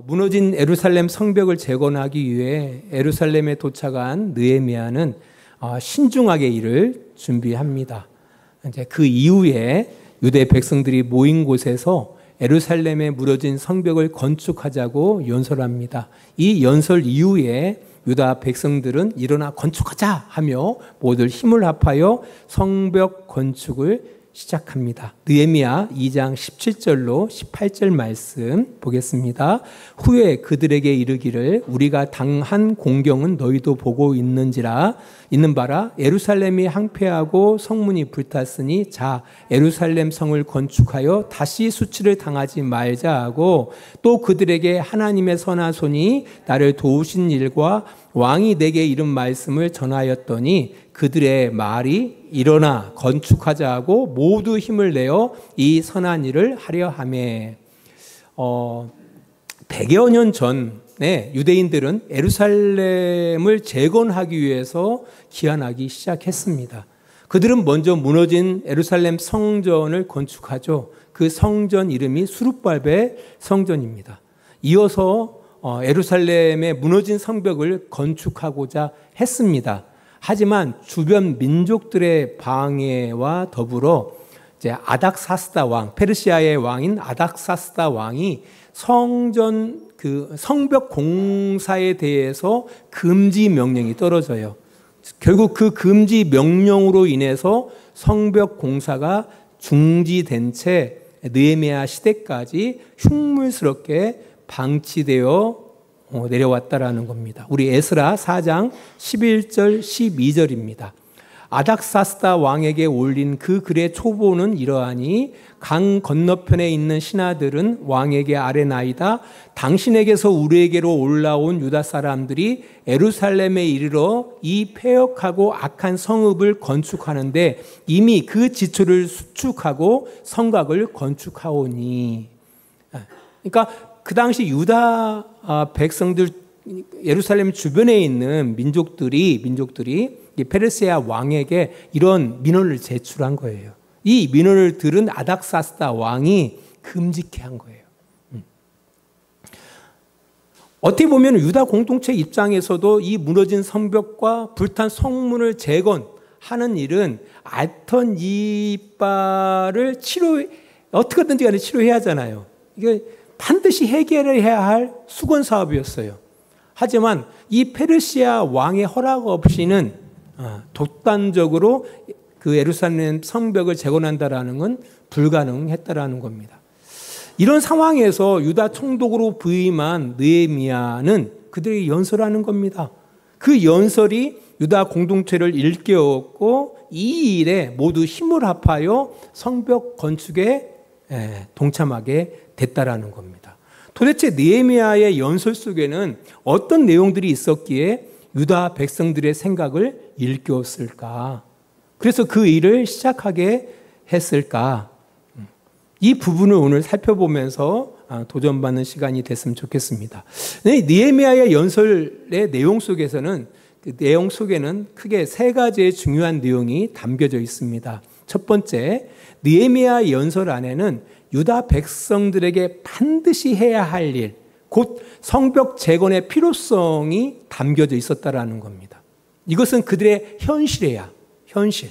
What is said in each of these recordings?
무너진 예루살렘 성벽을 재건하기 위해 예루살렘에 도착한 느헤미야는 신중하게 일을 준비합니다. 이제 그 이후에 유대 백성들이 모인 곳에서 예루살렘에 무너진 성벽을 건축하자고 연설합니다. 이 연설 이후에 유다 백성들은 일어나 건축하자 하며 모두 힘을 합하여 성벽 건축을 시작합니다. 느헤미야 2장 17절로 18절 말씀 보겠습니다. 후에 그들에게 이르기를 우리가 당한 공경은 너희도 보고 있는 바라 예루살렘이 항폐하고 성문이 불탔으니 자 예루살렘 성을 건축하여 다시 수치를 당하지 말자 하고 또 그들에게 하나님의 선한 손이 나를 도우신 일과 왕이 내게 이른 말씀을 전하였더니 그들의 말이 일어나 건축하자 하고 모두 힘을 내어 이 선한 일을 하려 하매 100여 년 전에 유대인들은 예루살렘을 재건하기 위해서 기한하기 시작했습니다. 그들은 먼저 무너진 예루살렘 성전을 건축하죠. 그 성전 이름이 수룹발벨 성전입니다. 이어서 예루살렘의 무너진 성벽을 건축하고자 했습니다. 하지만 주변 민족들의 방해와 더불어 이제 아닥사스다 왕, 페르시아의 왕인 아닥사스다 왕이 성벽 공사에 대해서 금지 명령이 떨어져요. 결국 그 금지 명령으로 인해서 성벽 공사가 중지된 채 느헤미야 시대까지 흉물스럽게 방치되어 내려왔다라는 겁니다. 우리 에스라 4장 11절 12절입니다. 아닥사스다 왕에게 올린 그 글의 초보는 이러하니 강 건너편에 있는 신하들은 왕에게 아뢰나이다. 당신에게서 우리에게로 올라온 유다 사람들이 예루살렘에 이르러 이 폐역하고 악한 성읍을 건축하는데 이미 그 지초를 수축하고 성곽을 건축하오니. 그러니까 그 당시 유다 백성들 예루살렘 주변에 있는 민족들이 페르시아 왕에게 이런 민원을 제출한 거예요. 이 민원을 들은 아닥사스다 왕이 금지케 한 거예요. 어떻게 보면 유다 공동체 입장에서도 이 무너진 성벽과 불탄 성문을 재건하는 일은 앓던 이빨을 어떻게든지 간에 치료해야 하잖아요. 이게 반드시 해결을 해야 할 수건 사업이었어요. 하지만 이 페르시아 왕의 허락 없이는 독단적으로 그 예루살렘 성벽을 재건한다라는 건 불가능했다라는 겁니다. 이런 상황에서 유다 총독으로 부임한 느헤미야는 그들에게 연설하는 겁니다. 그 연설이 유다 공동체를 일깨웠고 이 일에 모두 힘을 합하여 성벽 건축에 동참하게 됐다라는 겁니다. 도대체 느헤미야의 연설 속에는 어떤 내용들이 있었기에 유다 백성들의 생각을 일깨웠을까? 그래서 그 일을 시작하게 했을까? 이 부분을 오늘 살펴보면서 도전받는 시간이 됐으면 좋겠습니다. 느헤미야의 연설의 내용 속에서는 크게 세 가지의 중요한 내용이 담겨져 있습니다. 첫 번째, 느헤미야 연설 안에는 유다 백성들에게 반드시 해야 할 일, 곧 성벽 재건의 필요성이 담겨져 있었다라는 겁니다. 이것은 그들의 현실이야, 현실.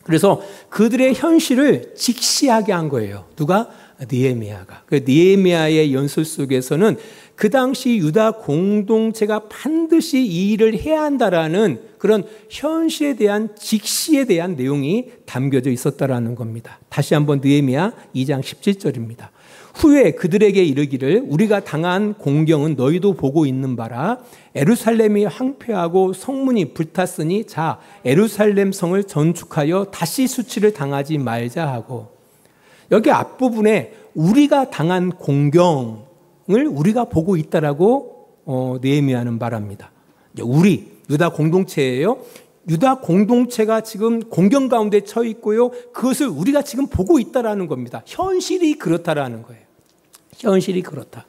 그래서 그들의 현실을 직시하게 한 거예요. 누가? 느헤미야가. 그 느헤미야의 연설 속에서는 그 당시 유다 공동체가 반드시 이 일을 해야 한다라는 그런 현실에 대한 직시에 대한 내용이 담겨져 있었다라는 겁니다. 다시 한번 느헤미야 2장 17절입니다. 후에 그들에게 이르기를 우리가 당한 공경은 너희도 보고 있는 바라 예루살렘이 황폐하고 성문이 불탔으니 자 예루살렘 성을 건축하여 다시 수치를 당하지 말자 하고, 여기 앞부분에 우리가 당한 공경을 우리가 보고 있다라고 느헤미야는 말합니다. 우리 유다 공동체예요. 유다 공동체가 지금 공경 가운데 처해 있고요. 그것을 우리가 지금 보고 있다라는 겁니다. 현실이 그렇다라는 거예요. 현실이 그렇다.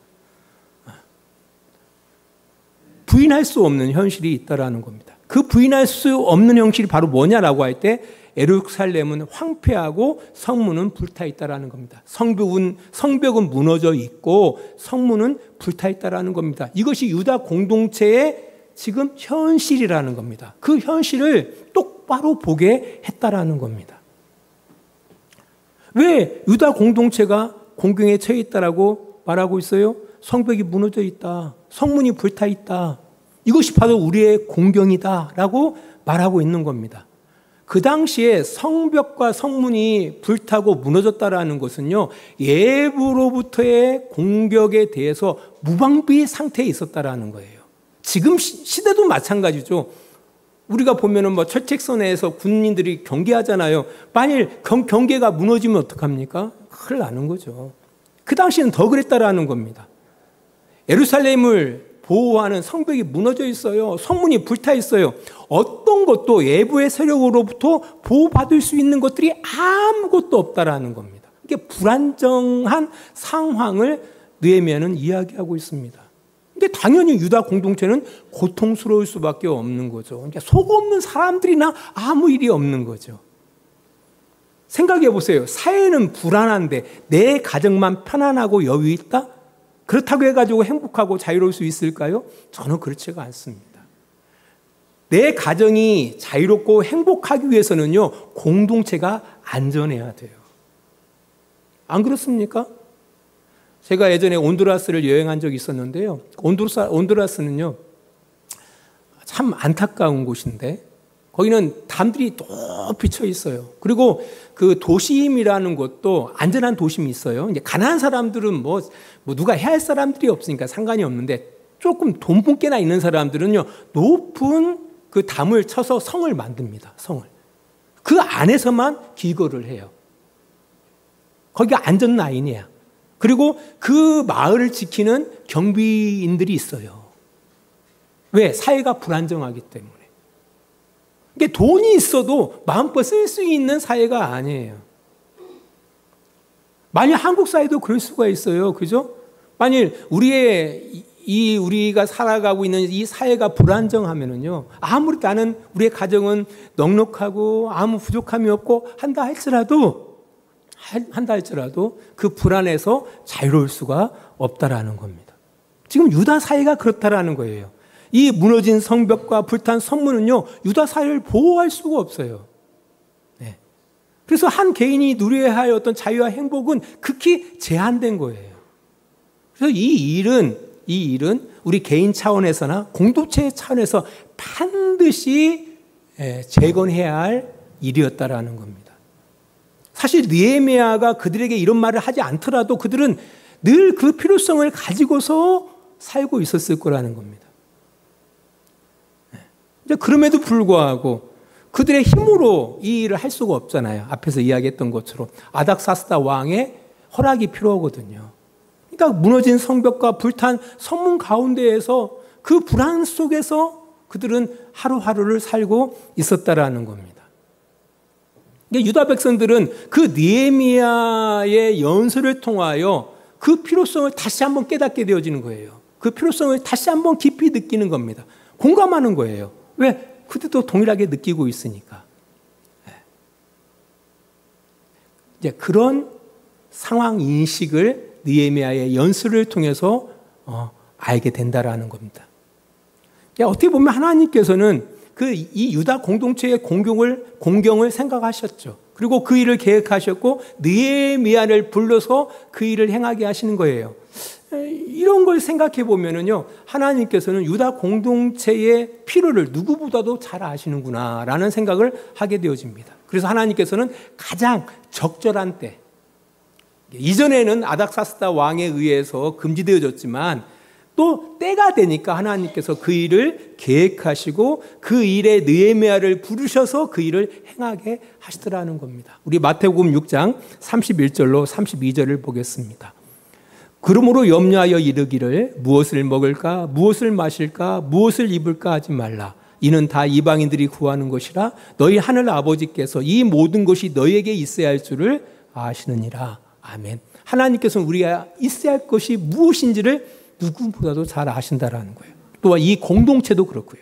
부인할 수 없는 현실이 있다라는 겁니다. 그 부인할 수 없는 현실이 바로 뭐냐라고 할 때 예루살렘은 황폐하고 성문은 불타 있다라는 겁니다. 성벽은 무너져 있고 성문은 불타 있다라는 겁니다. 이것이 유다 공동체의 지금 현실이라는 겁니다. 그 현실을 똑바로 보게 했다라는 겁니다. 왜 유다 공동체가 공경에 처해 있다라고 말하고 있어요? 성벽이 무너져 있다. 성문이 불타 있다. 이것이 바로 우리의 공경이다라고 말하고 있는 겁니다. 그 당시에 성벽과 성문이 불타고 무너졌다라는 것은요, 예부로부터의 공격에 대해서 무방비 상태에 있었다라는 거예요. 지금 시대도 마찬가지죠. 우리가 보면은 뭐 철책선에서 군인들이 경계하잖아요. 만일 경계가 무너지면 어떡합니까? 큰일 나는 거죠. 그 당시에는 더 그랬다라는 겁니다. 예루살렘을 보호하는 성벽이 무너져 있어요. 성문이 불타 있어요. 어떤 것도 외부의 세력으로부터 보호받을 수 있는 것들이 아무것도 없다라는 겁니다. 이게 불안정한 상황을 느헤미야는 이야기하고 있습니다. 근데 당연히 유다 공동체는 고통스러울 수밖에 없는 거죠. 그러니까 속 없는 사람들이나 아무 일이 없는 거죠. 생각해 보세요. 사회는 불안한데 내 가정만 편안하고 여유 있다? 그렇다고 해가지고 행복하고 자유로울 수 있을까요? 저는 그렇지가 않습니다. 내 가정이 자유롭고 행복하기 위해서는요, 공동체가 안전해야 돼요. 안 그렇습니까? 제가 예전에 온두라스를 여행한 적이 있었는데요. 온두라스는요, 참 안타까운 곳인데, 거기는 담들이 높이 쳐 있어요. 그리고 그 도심이라는 것도 안전한 도심이 있어요. 이제 가난한 사람들은 뭐 누가 해야 할 사람들이 없으니까 상관이 없는데, 조금 돈분께나 있는 사람들은요, 높은 그 담을 쳐서 성을 만듭니다. 성을. 그 안에서만 기거를 해요. 거기가 안전 라인이야. 그리고 그 마을을 지키는 경비인들이 있어요. 왜? 사회가 불안정하기 때문에. 이게 돈이 있어도 마음껏 쓸 수 있는 사회가 아니에요. 만일 한국 사회도 그럴 수가 있어요. 그죠? 만일 우리가 살아가고 있는 이 사회가 불안정하면은요, 아무리 나는 우리의 가정은 넉넉하고 아무 부족함이 없고 한다 할지라도 그 불안에서 자유로울 수가 없다라는 겁니다. 지금 유다 사회가 그렇다라는 거예요. 이 무너진 성벽과 불탄 성문은요, 유다 사회를 보호할 수가 없어요. 네. 그래서 한 개인이 누려야 할 어떤 자유와 행복은 극히 제한된 거예요. 그래서 이 일은 우리 개인 차원에서나 공동체 차원에서 반드시 재건해야 할 일이었다라는 겁니다. 사실 느헤미야가 그들에게 이런 말을 하지 않더라도 그들은 늘 그 필요성을 가지고서 살고 있었을 거라는 겁니다. 그럼에도 불구하고 그들의 힘으로 이 일을 할 수가 없잖아요. 앞에서 이야기했던 것처럼 아닥사스다 왕의 허락이 필요하거든요. 그러니까 무너진 성벽과 불탄 성문 가운데에서 그 불안 속에서 그들은 하루하루를 살고 있었다라는 겁니다. 유다 백성들은 그 느헤미야의 연설을 통하여 그 필요성을 다시 한번 깨닫게 되어지는 거예요. 그 필요성을 다시 한번 깊이 느끼는 겁니다. 공감하는 거예요. 왜? 그들도 동일하게 느끼고 있으니까. 이제 그런 상황 인식을 느헤미야의 연설을 통해서 알게 된다라는 겁니다. 어떻게 보면 하나님께서는 이 유다 공동체의 공경을 생각하셨죠. 그리고 그 일을 계획하셨고 느헤미야를 불러서 그 일을 행하게 하시는 거예요. 이런 걸 생각해 보면은요, 하나님께서는 유다 공동체의 필요를 누구보다도 잘 아시는구나라는 생각을 하게 되어집니다. 그래서 하나님께서는 가장 적절한 때, 이전에는 아닥사스다 왕에 의해서 금지되어졌지만 또 때가 되니까 하나님께서 그 일을 계획하시고 그 일에 느헤미야를 부르셔서 그 일을 행하게 하시더라는 겁니다. 우리 마태복음 6장 31절로 32절을 보겠습니다. 그러므로 염려하여 이르기를 무엇을 먹을까 무엇을 마실까 무엇을 입을까 하지 말라. 이는 다 이방인들이 구하는 것이라 너희 하늘 아버지께서 이 모든 것이 너희에게 있어야 할 줄을 아시느니라. 아멘. 하나님께서는 우리가 있어야 할 것이 무엇인지를 누구보다도 잘 아신다라는 거예요. 또한 이 공동체도 그렇고요.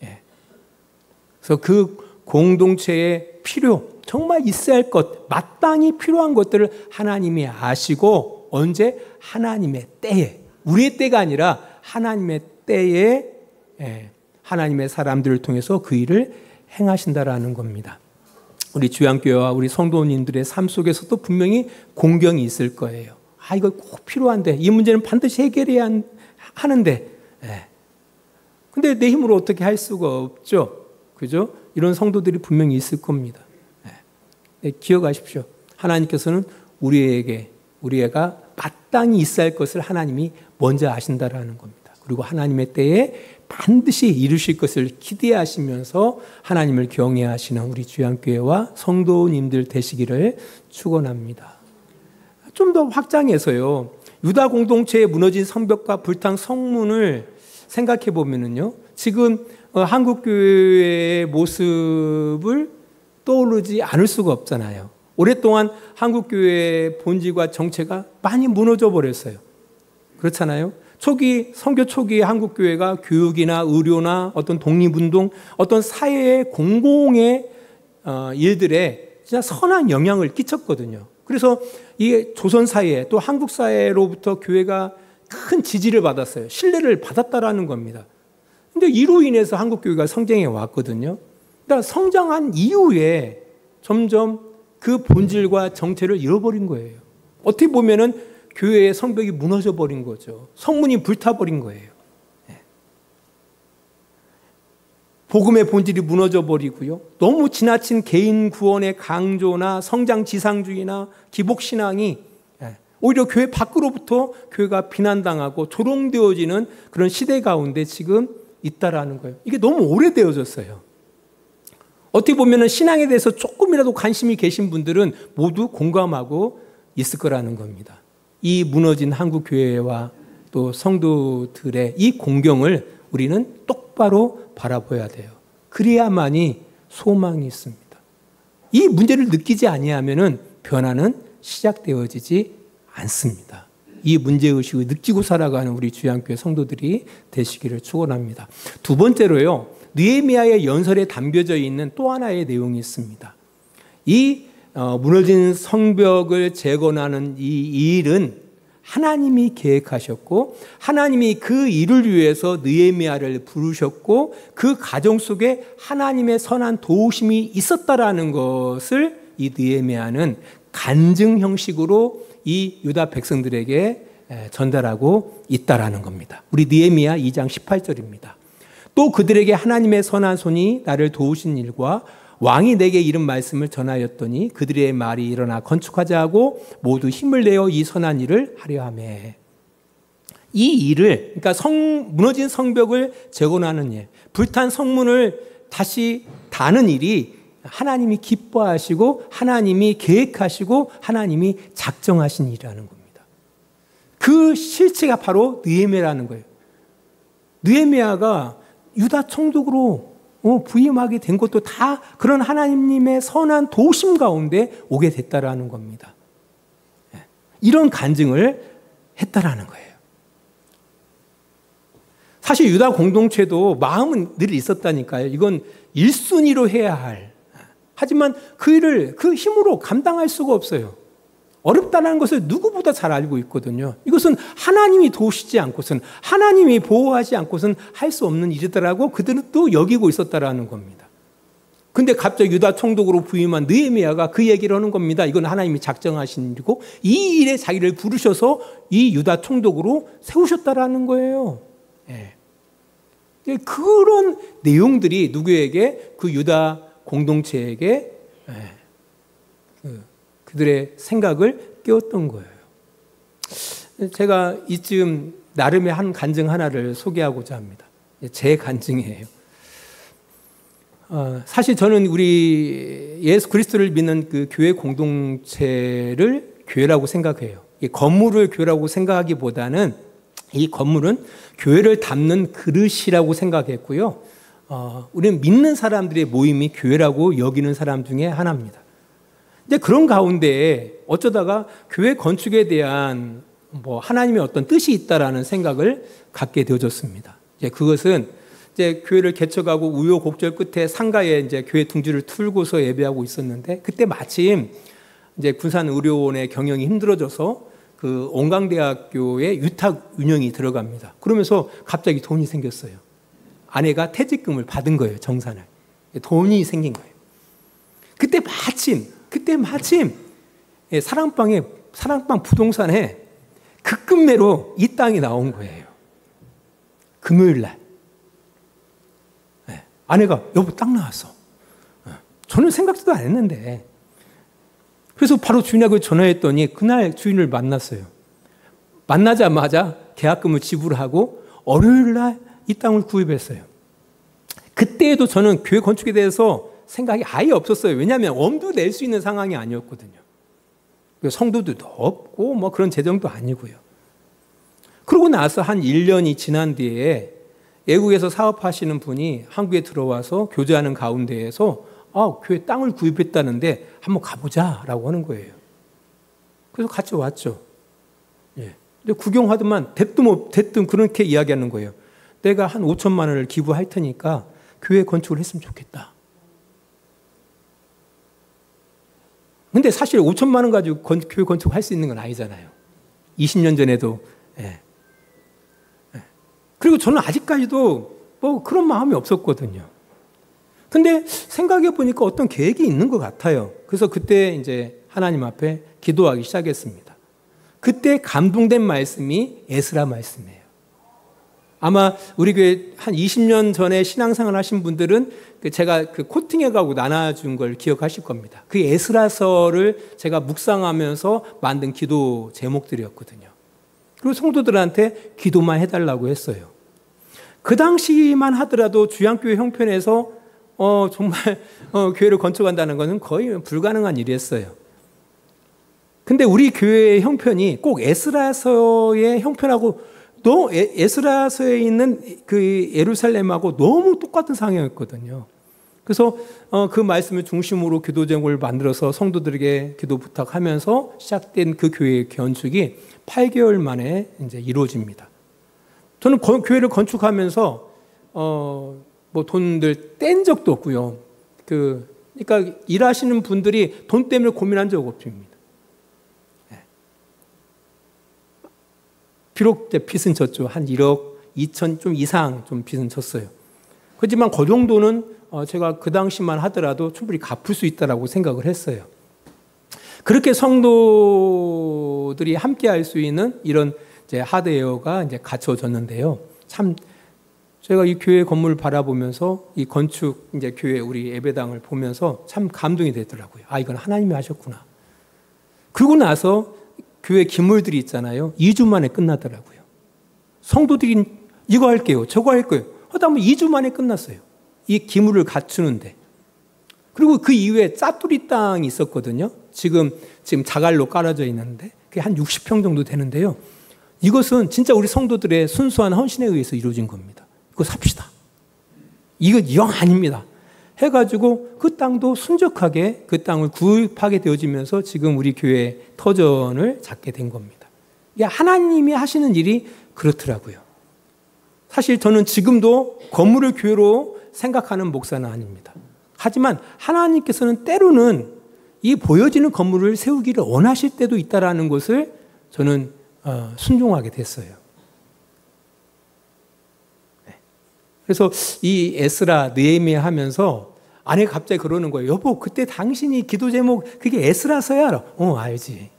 예. 그래서 그 공동체의 필요, 정말 있어야 할 것, 마땅히 필요한 것들을 하나님이 아시고 언제? 하나님의 때에, 우리의 때가 아니라 하나님의 때에 하나님의 사람들을 통해서 그 일을 행하신다라는 겁니다. 우리 주양교회와 우리 성도님들의 삶 속에서도 분명히 공경이 있을 거예요. 이거 꼭 필요한데, 이 문제는 반드시 해결해야 하는데, 근데 내 힘으로 어떻게 할 수가 없죠. 그죠? 이런 성도들이 분명히 있을 겁니다. 기억하십시오. 하나님께서는 우리가 마땅히 있어야 할 것을 하나님이 먼저 아신다라는 겁니다. 그리고 하나님의 때에 반드시 이루실 것을 기대하시면서 하나님을 경외하시는 우리 주양교회와 성도님들 되시기를 축원합니다. 좀 더 확장해서요, 유다 공동체에 무너진 성벽과 불탄 성문을 생각해 보면은요, 지금 한국교회의 모습을 떠오르지 않을 수가 없잖아요. 오랫동안 한국교회의 본질과 정체가 많이 무너져 버렸어요. 그렇잖아요. 선교 초기에 한국교회가 교육이나 의료나 어떤 독립운동, 어떤 사회의 공공의 일들에 진짜 선한 영향을 끼쳤거든요. 그래서 이 조선 사회 또 한국 사회로부터 교회가 큰 지지를 받았어요. 신뢰를 받았다라는 겁니다. 근데 이로 인해서 한국교회가 성장해 왔거든요. 그러니까 성장한 이후에 점점 그 본질과 정체를 잃어버린 거예요. 어떻게 보면은 교회의 성벽이 무너져 버린 거죠. 성문이 불타버린 거예요. 복음의 본질이 무너져 버리고요. 너무 지나친 개인 구원의 강조나 성장 지상주의나 기복신앙이 오히려 교회 밖으로부터 교회가 비난당하고 조롱되어지는 그런 시대 가운데 지금 있다라는 거예요. 이게 너무 오래되어졌어요. 어떻게 보면 신앙에 대해서 조금이라도 관심이 계신 분들은 모두 공감하고 있을 거라는 겁니다. 이 무너진 한국교회와 또 성도들의 이 공경을 우리는 똑바로 바라봐야 돼요. 그래야만이 소망이 있습니다. 이 문제를 느끼지 아니하면 변화는 시작되어지지 않습니다. 이 문제의식을 느끼고 살아가는 우리 주양교회 성도들이 되시기를 축원합니다. 두 번째로요, 느헤미야의 연설에 담겨져 있는 또 하나의 내용이 있습니다. 이 무너진 성벽을 재건하는 이 일은 하나님이 계획하셨고 하나님이 그 일을 위해서 느헤미야를 부르셨고 그 가정 속에 하나님의 선한 도우심이 있었다라는 것을 이 느헤미야는 간증 형식으로 이 유다 백성들에게 전달하고 있다라는 겁니다. 우리 느헤미야 2장 18절입니다. 또 그들에게 하나님의 선한 손이 나를 도우신 일과 왕이 내게 이런 말씀을 전하였더니 그들의 말이 일어나 건축하자 하고 모두 힘을 내어 이 선한 일을 하려 하매. 이 일을, 그러니까 무너진 성벽을 재건하는 일, 불탄 성문을 다시 다는 일이 하나님이 기뻐하시고 하나님이 계획하시고 하나님이 작정하신 일이라는 겁니다. 그 실체가 바로 느헤미야라는 거예요. 느헤미야가 유다 총독으로 부임하게 된 것도 다 그런 하나님의 선한 도우심 가운데 오게 됐다라는 겁니다. 이런 간증을 했다라는 거예요. 사실 유다 공동체도 마음은 늘 있었다니까요. 이건 1순위로 해야 할. 하지만 그 일을 그 힘으로 감당할 수가 없어요. 어렵다는 것을 누구보다 잘 알고 있거든요. 이것은 하나님이 도우시지 않고선, 하나님이 보호하지 않고선 할 수 없는 일이더라고 그들은 또 여기고 있었다라는 겁니다. 근데 갑자기 유다 총독으로 부임한 느헤미야가 그 얘기를 하는 겁니다. 이건 하나님이 작정하신 일이고 이 일에 자기를 부르셔서 이 유다 총독으로 세우셨다라는 거예요. 그런 내용들이 누구에게? 그 유다 공동체에게 그들의 생각을 깨웠던 거예요. 제가 이쯤 나름의 한 간증 하나를 소개하고자 합니다. 제 간증이에요. 사실 저는 우리 예수 그리스도를 믿는 그 교회 공동체를 교회라고 생각해요. 이 건물을 교회라고 생각하기보다는 이 건물은 교회를 담는 그릇이라고 생각했고요. 우리는 믿는 사람들의 모임이 교회라고 여기는 사람 중에 하나입니다. 근데 그런 가운데 어쩌다가 교회 건축에 대한 하나님의 어떤 뜻이 있다라는 생각을 갖게 되어졌습니다. 그것은 이제 교회를 개척하고 우여곡절 끝에 상가에 이제 교회 둥지를 틀고서 예배하고 있었는데, 그때 마침 이제 군산의료원의 경영이 힘들어져서 그 온강대학교에 유탁 운영이 들어갑니다. 그러면서 갑자기 돈이 생겼어요. 아내가 퇴직금을 받은 거예요, 정산을. 돈이 생긴 거예요. 그때 마침 사랑방 부동산에 급급매로 이 땅이 나온 거예요. 금요일 날. 아내가 여보 땅 나왔어. 저는 생각도 안 했는데. 그래서 바로 주인하고 전화했더니 그날 주인을 만났어요. 만나자마자 계약금을 지불하고 월요일 날 이 땅을 구입했어요. 그때에도 저는 교회 건축에 대해서 생각이 아예 없었어요. 왜냐하면 엄두 낼 수 있는 상황이 아니었거든요. 성도도 없고 뭐 그런 재정도 아니고요. 그러고 나서 한 1년이 지난 뒤에 외국에서 사업하시는 분이 한국에 들어와서 교제하는 가운데에서 교회 땅을 구입했다는데 한번 가보자라고 하는 거예요. 그래서 같이 왔죠. 예. 근데 구경하더만 대뜸 그렇게 이야기하는 거예요. 내가 한 5천만 원을 기부할 테니까 교회 건축을 했으면 좋겠다. 근데 사실 5천만 원 가지고 교회 건축할 수 있는 건 아니잖아요. 20년 전에도. 예. 그리고 저는 아직까지도 뭐 그런 마음이 없었거든요. 근데 생각해 보니까 어떤 계획이 있는 것 같아요. 그래서 그때 이제 하나님 앞에 기도하기 시작했습니다. 그때 감동된 말씀이 에스라 말씀이에요. 아마 우리 교회 한 20년 전에 신앙생활 하신 분들은 제가 그 코팅해가고 나눠준 걸 기억하실 겁니다. 그 에스라서를 제가 묵상하면서 만든 기도 제목들이었거든요. 그리고 성도들한테 기도만 해달라고 했어요. 그 당시만 하더라도 주양교회 형편에서 정말 교회를 건축한다는 것은 거의 불가능한 일이었어요. 근데 우리 교회의 형편이 꼭 에스라서의 형편하고 에스라서에 있는 그 예루살렘하고 너무 똑같은 상황이었거든요. 그래서 그 말씀을 중심으로 기도 제목을 만들어서 성도들에게 기도 부탁하면서 시작된 그 교회의 건축이 8개월 만에 이제 이루어집니다. 저는 교회를 건축하면서 뭐 돈들 뗀 적도 없고요. 그러니까 일하시는 분들이 돈 때문에 고민한 적 없습니다. 비록 빚은 졌죠. 한 1억 2천 좀 이상 좀 빚은 졌어요. 그렇지만 그 정도는 제가 그 당시만 하더라도 충분히 갚을 수 있다라고 생각을 했어요. 그렇게 성도들이 함께 할 수 있는 이런 이제 하드웨어가 이제 갖춰졌는데요. 참 제가 이 교회 건물을 바라보면서 이 건축 이제 교회 우리 예배당을 보면서 참 감동이 되더라고요. 이건 하나님이 하셨구나. 그러고 나서 교회 기물들이 있잖아요. 2주 만에 끝나더라고요. 성도들이 이거 할게요. 저거 할 거예요. 하다 보면 2주 만에 끝났어요. 이 기물을 갖추는데. 그리고 그 이후에 짜투리 땅이 있었거든요. 지금 자갈로 깔아져 있는데 그게 한 60평 정도 되는데요. 이것은 진짜 우리 성도들의 순수한 헌신에 의해서 이루어진 겁니다. 이거 삽시다. 이거 영 아닙니다. 해가지고 그 땅도 순적하게 그 땅을 구입하게 되어지면서 지금 우리 교회의 터전을 잡게 된 겁니다. 이게 하나님이 하시는 일이 그렇더라고요. 사실 저는 지금도 건물을 교회로 생각하는 목사는 아닙니다. 하지만 하나님께서는 때로는 이 보여지는 건물을 세우기를 원하실 때도 있다라는 것을 저는 순종하게 됐어요. 그래서 이 에스라 느헤미야 하면서 아내가 갑자기 그러는 거예요. 여보, 그때 당신이 기도 제목 그게 에스라서야? 알지.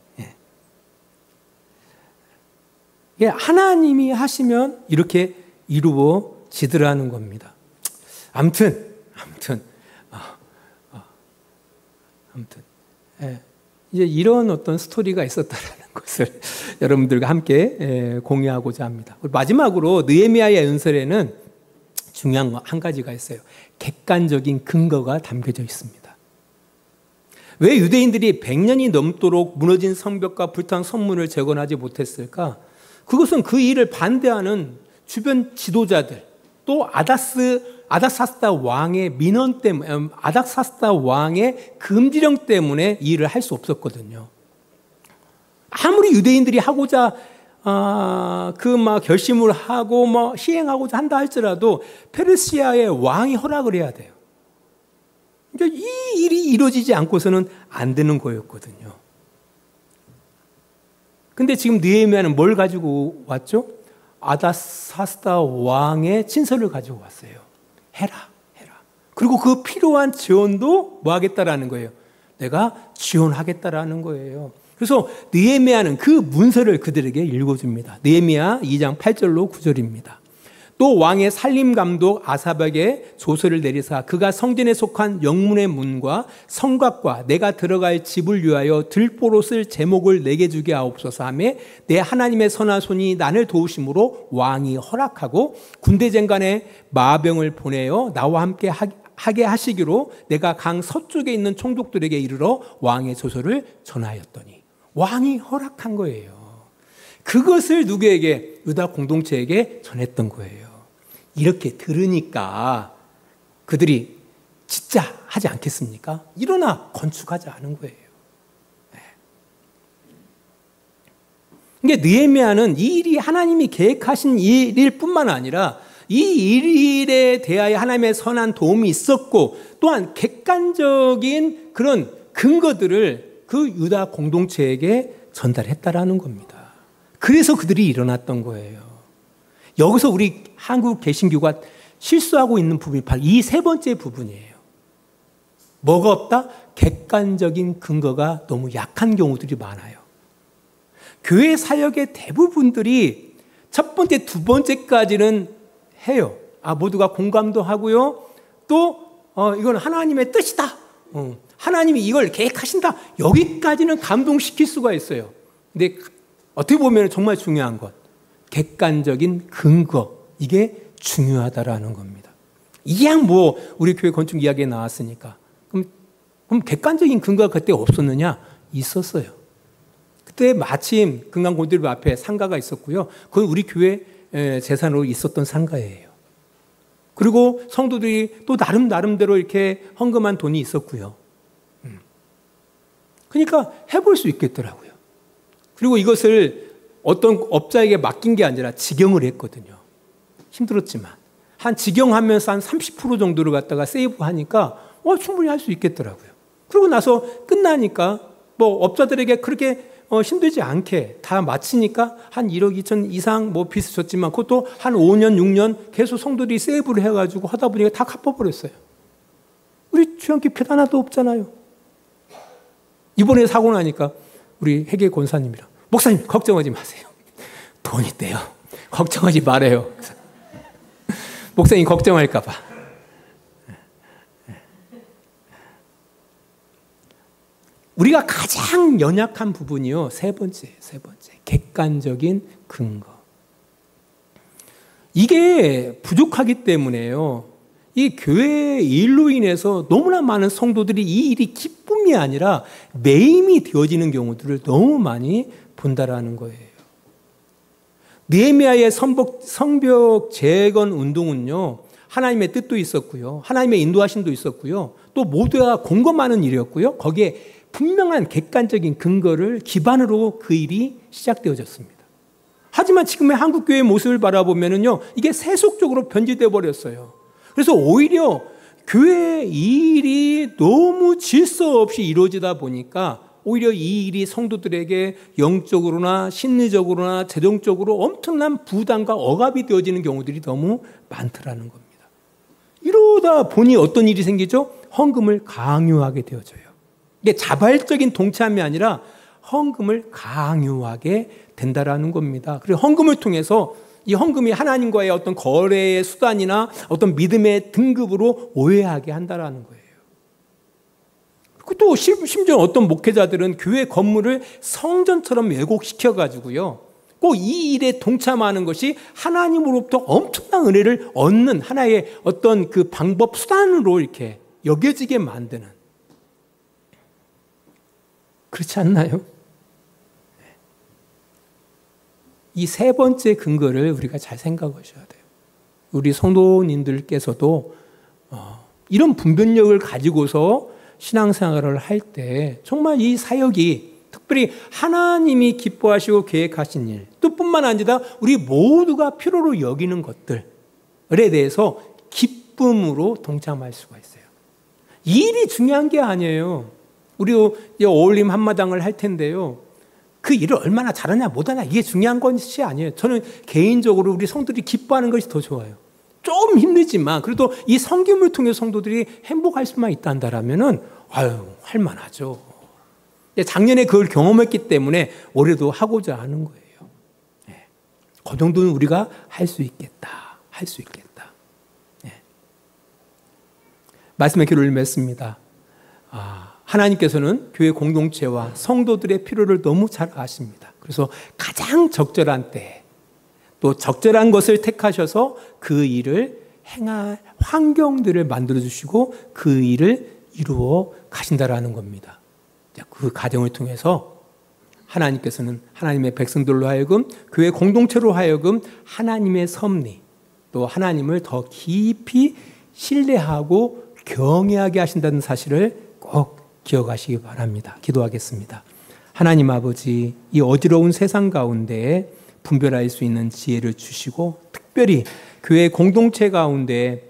예, 하나님이 하시면 이렇게 이루어지더라는 겁니다. 아무튼 이제 이런 어떤 스토리가 있었다라는 것을 여러분들과 함께 공유하고자 합니다. 마지막으로 느헤미야의 연설에는 중요한 거 한 가지가 있어요. 객관적인 근거가 담겨져 있습니다. 왜 유대인들이 100년이 넘도록 무너진 성벽과 불탄 성문을 재건하지 못했을까? 그것은 그 일을 반대하는 주변 지도자들, 또 아닥사스다 왕의 민원 때문에, 아닥사스다 왕의 금지령 때문에 이 일을 할 수 없었거든요. 아무리 유대인들이 하고자 그 막 결심을 하고 뭐 시행하고자 한다 할지라도 페르시아의 왕이 허락을 해야 돼요. 그러니까 이 일이 이루어지지 않고서는 안 되는 거였거든요. 근데 지금 느헤미야는 뭘 가지고 왔죠? 아다사스다 왕의 친서를 가지고 왔어요. 해라. 그리고 그 필요한 지원도 뭐 하겠다라는 거예요? 내가 지원하겠다라는 거예요. 그래서 느헤미야는 그 문서를 그들에게 읽어줍니다. 느헤미야 2장 8절로 9절입니다. 또 왕의 살림감독 아삽에게 조서를 내리사 그가 성전에 속한 영문의 문과 성곽과 내가 들어갈 집을 위하여 들보로 쓸 제목을 내게 주게 하옵소서 하며 내 하나님의 선한 손이 나를 도우심으로 왕이 허락하고 군대 장관의 마병을 보내어 나와 함께 하게 하시기로 내가 강 서쪽에 있는 총독들에게 이르러 왕의 조서를 전하였더니 왕이 허락한 거예요. 그것을 누구에게? 유다 공동체에게 전했던 거예요. 이렇게 들으니까 그들이 진짜 하지 않겠습니까? 일어나 건축하지 않은 거예요. 그러니까 느헤미야는 이 일이 하나님이 계획하신 일일 뿐만 아니라 이 일에 대하여 하나님의 선한 도움이 있었고 또한 객관적인 그런 근거들을 그 유다 공동체에게 전달했다라는 겁니다. 그래서 그들이 일어났던 거예요. 여기서 우리 한국 개신교가 실수하고 있는 부분이 바로 이 세 번째 부분이에요. 뭐가 없다? 객관적인 근거가 너무 약한 경우들이 많아요. 교회 사역의 대부분들이 첫 번째, 두 번째까지는 해요. 모두가 공감도 하고요. 또 이건 하나님의 뜻이다. 하나님이 이걸 계획하신다. 여기까지는 감동시킬 수가 있어요. 근데 어떻게 보면 정말 중요한 것, 객관적인 근거, 이게 중요하다라는 겁니다. 이양 뭐 우리 교회 건축 이야기에 나왔으니까 그럼 객관적인 근거가 그때 없었느냐? 있었어요. 그때 마침 금강곤들비 앞에 상가가 있었고요. 그건 우리 교회 재산으로 있었던 상가예요. 그리고 성도들이 또 나름대로 이렇게 헌금한 돈이 있었고요. 그러니까 해볼 수 있겠더라고요. 그리고 이것을 어떤 업자에게 맡긴 게 아니라 직영을 했거든요. 힘들었지만 한 직영하면서 한 30% 정도를 갖다가 세이브하니까 충분히 할 수 있겠더라고요. 그러고 나서 끝나니까 뭐 업자들에게 그렇게 힘들지 않게 다 마치니까 한 1억 2천 이상 뭐 빚을 졌지만 그것도 한 5년 6년 계속 성도들이 세이브를 해가지고 하다 보니까 다 갚아버렸어요. 우리 주연기 빚 하나도 없잖아요. 이번에 사고 나니까 우리 회계 권사님이랑 목사님 걱정하지 마세요. 돈 있대요. 걱정하지 말아요. 목사님 걱정할까 봐. 우리가 가장 연약한 부분이요. 세 번째. 객관적인 근거. 이게 부족하기 때문에요. 이 교회의 일로 인해서 너무나 많은 성도들이 이 일이 기쁨이 아니라 매임이 되어지는 경우들을 너무 많이 본다라는 거예요. 느헤미야의 성벽 재건 운동은요. 하나님의 뜻도 있었고요. 하나님의 인도하심도 있었고요. 또 모두가 공감하는 일이었고요. 거기에 분명한 객관적인 근거를 기반으로 그 일이 시작되어졌습니다. 하지만 지금의 한국교회의 모습을 바라보면요. 이게 세속적으로 변질되어 버렸어요. 그래서 오히려 교회 일이 너무 질서 없이 이루어지다 보니까 오히려 이 일이 성도들에게 영적으로나 심리적으로나 재정적으로 엄청난 부담과 억압이 되어지는 경우들이 너무 많더라는 겁니다. 이러다 보니 어떤 일이 생기죠? 헌금을 강요하게 되어져요. 이게 자발적인 동참이 아니라 헌금을 강요하게 된다라는 겁니다. 그리고 헌금을 통해서 이 헌금이 하나님과의 어떤 거래의 수단이나 어떤 믿음의 등급으로 오해하게 한다라는 거예요. 또 심지어 어떤 목회자들은 교회 건물을 성전처럼 왜곡시켜가지고요. 꼭 이 일에 동참하는 것이 하나님으로부터 엄청난 은혜를 얻는 하나의 어떤 그 방법, 수단으로 이렇게 여겨지게 만드는. 그렇지 않나요? 이 세 번째 근거를 우리가 잘 생각하셔야 돼요. 우리 성도님들께서도 이런 분별력을 가지고서 신앙생활을 할 때 정말 이 사역이 특별히 하나님이 기뻐하시고 계획하신 일, 또 뿐만 아니라 우리 모두가 필요로 여기는 것들에 대해서 기쁨으로 동참할 수가 있어요. 이 일이 중요한 게 아니에요. 우리도 어울림 한마당을 할 텐데요. 그 일을 얼마나 잘하냐 못하냐 이게 중요한 것이 아니에요. 저는 개인적으로 우리 성도들이 기뻐하는 것이 더 좋아요. 좀 힘들지만 그래도 이 섬김을 통해 성도들이 행복할 수만 있단다라면은 할만하죠. 작년에 그걸 경험했기 때문에 올해도 하고자 하는 거예요. 그 정도는 우리가 할 수 있겠다. 할 수 있겠다. 말씀의 기로를 맺습니다. 하나님께서는 교회 공동체와 성도들의 필요를 너무 잘 아십니다. 그래서 가장 적절한 때, 또 적절한 것을 택하셔서 그 일을 행할 환경들을 만들어주시고 그 일을 이루어 가신다라는 겁니다. 그 과정을 통해서 하나님께서는 하나님의 백성들로 하여금 교회 공동체로 하여금 하나님의 섭리, 또 하나님을 더 깊이 신뢰하고 경외하게 하신다는 사실을 꼭 기억하시기 바랍니다. 기도하겠습니다. 하나님 아버지, 이 어지러운 세상 가운데 분별할 수 있는 지혜를 주시고 특별히 교회 공동체 가운데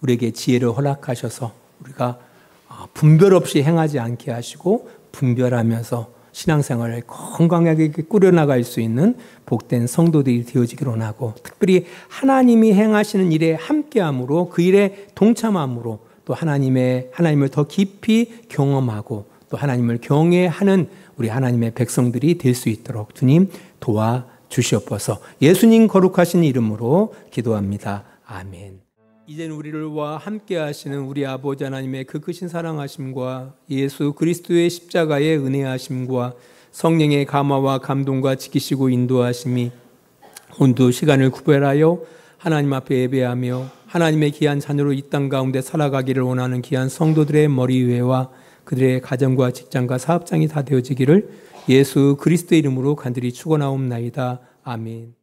우리에게 지혜를 허락하셔서 우리가 분별 없이 행하지 않게 하시고 분별하면서 신앙생활을 건강하게 꾸려나갈 수 있는 복된 성도들이 되어지기를 원하고 특별히 하나님이 행하시는 일에 함께함으로 그 일에 동참함으로 또 하나님을 더 깊이 경험하고 또 하나님을 경외하는 우리 하나님의 백성들이 될 수 있도록 주님 도와주시옵소서. 예수님 거룩하신 이름으로 기도합니다. 아멘. 이제는 우리와 함께 하시는 우리 아버지 하나님의 그 크신 사랑하심과 예수 그리스도의 십자가의 은혜하심과 성령의 감화와 감동과 지키시고 인도하심이 온두 시간을 구별하여 하나님 앞에 예배하며 하나님의 귀한 자녀로 이 땅 가운데 살아가기를 원하는 귀한 성도들의 머리 위에와 그들의 가정과 직장과 사업장이 다 되어지기를 예수 그리스도의 이름으로 간절히 축원하옵나이다. 아멘.